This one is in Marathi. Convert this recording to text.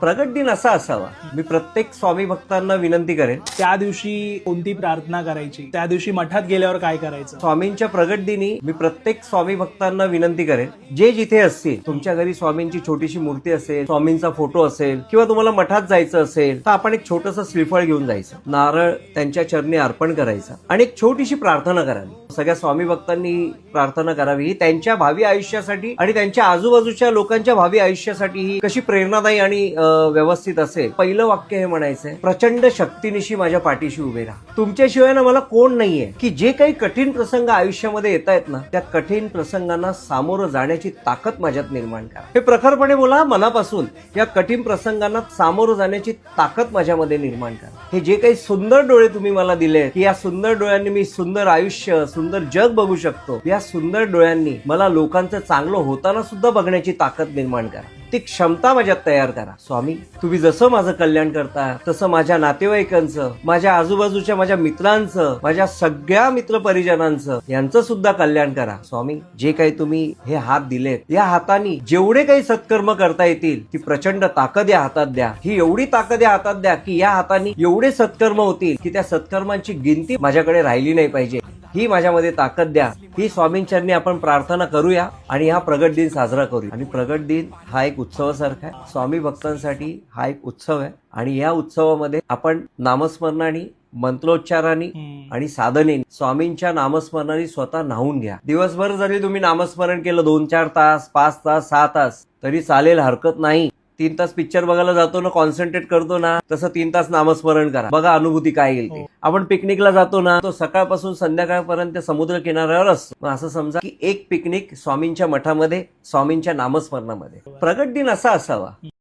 प्रगट दिन असा असावा. मी प्रत्येक स्वामी भक्तांना विनंती करेन, त्या दिवशी कोणती प्रार्थना करायची, त्या दिवशी मठात गेल्यावर काय करायचं. स्वामींच्या प्रगट दिनी मी प्रत्येक स्वामी भक्तांना विनंती करेन, जे जिथे असतील, तुमच्या घरी स्वामींची छोटीशी मूर्ती असेल, स्वामींचा फोटो असेल, किंवा तुम्हाला मठात जायचं असेल तर आपण एक छोटंसं श्रीफळ घेऊन जायचं, नारळ त्यांच्या चरणी अर्पण करायचा आणि एक छोटीशी प्रार्थना करावी. सगळ्या स्वामी भक्तांनी प्रार्थना करावी त्यांच्या भावी आयुष्यासाठी आणि त्यांच्या आजूबाजूच्या लोकांच्या भावी आयुष्यासाठी ही कशी प्रेरणादायी आणि व्यवस्थित असेल. पहिलं वाक्य हे म्हणायचंय, प्रचंड शक्तीनिशी माझ्या पाठीशी उभे राहा. तुमच्याशिवाय ना मला कोण नाहीये की जे काही कठीण प्रसंग आयुष्यामध्ये येत आहेत ना, त्या कठीण प्रसंगांना सामोरं जाण्याची ताकद माझ्यात निर्माण करा. हे प्रखरपणे बोला मनापासून, या कठीण प्रसंगांना सामोरं जाण्याची ताकद माझ्यामध्ये निर्माण करा. हे जे काही सुंदर डोळे तुम्ही मला दिले की या सुंदर डोळ्यांनी मी सुंदर आयुष्य, सुंदर जग बघू शकतो, या सुंदर डोळ्यांनी मला लोकांचं चांगलं होताना सुद्धा बघण्याची ताकद निर्माण करा. ती क्षमता माझ्यात तयार करा. स्वामी, तुम्ही जसं माझं कल्याण करता तसं माझ्या नातेवाईकांचं, माझ्या आजूबाजूच्या माझ्या मित्रांचं, माझ्या सगळ्या मित्र परिजनांचं, यांचं सुद्धा कल्याण करा. स्वामी, जे काही तुम्ही हे हात दिलेत, या हातानी जेवढे काही सत्कर्म करता येतील ती प्रचंड ताकद या हातात द्या. ही एवढी ताकद या हातात द्या की या हातानी एवढे सत्कर्म होतील की त्या सत्कर्मांची गिनती माझ्याकडे राहिली नाही पाहिजे. ही माझ्यामध्ये ताकद द्या. ही स्वामींचरणी आपण प्रार्थना करूया आणि हा प्रगट दिन साजरा करूया. आणि प्रगट दिन हा एक उत्सवासारखा आहे. स्वामी भक्तांसाठी हा एक उत्सव आहे आणि या उत्सवामध्ये आपण नामस्मरणाने, मंत्रोच्चाराने आणि साधनेने, स्वामींच्या नामस्मरणाने स्वतः न्हावून घ्या. दिवसभर जरी तुम्ही नामस्मरण केलं 2-4 तास, 5 तास, 6 तास तरी चालेल, हरकत नाही. 3 तास पिक्चर बघायला जातो ना, कॉन्सन्ट्रेट करतो ना, तसं 3 तास नामस्मरण करा. बघा अनुभूती काय येईल ते. आपण पिकनिकला जातो ना, तो सकाळपासून संध्याकाळपर्यंत समुद्र किनाऱ्यावर असतो. मग असं समजा की एक पिकनिक स्वामींच्या मठामध्ये, स्वामींच्या नामस्मरणामध्ये. प्रगट दिन असा असावा.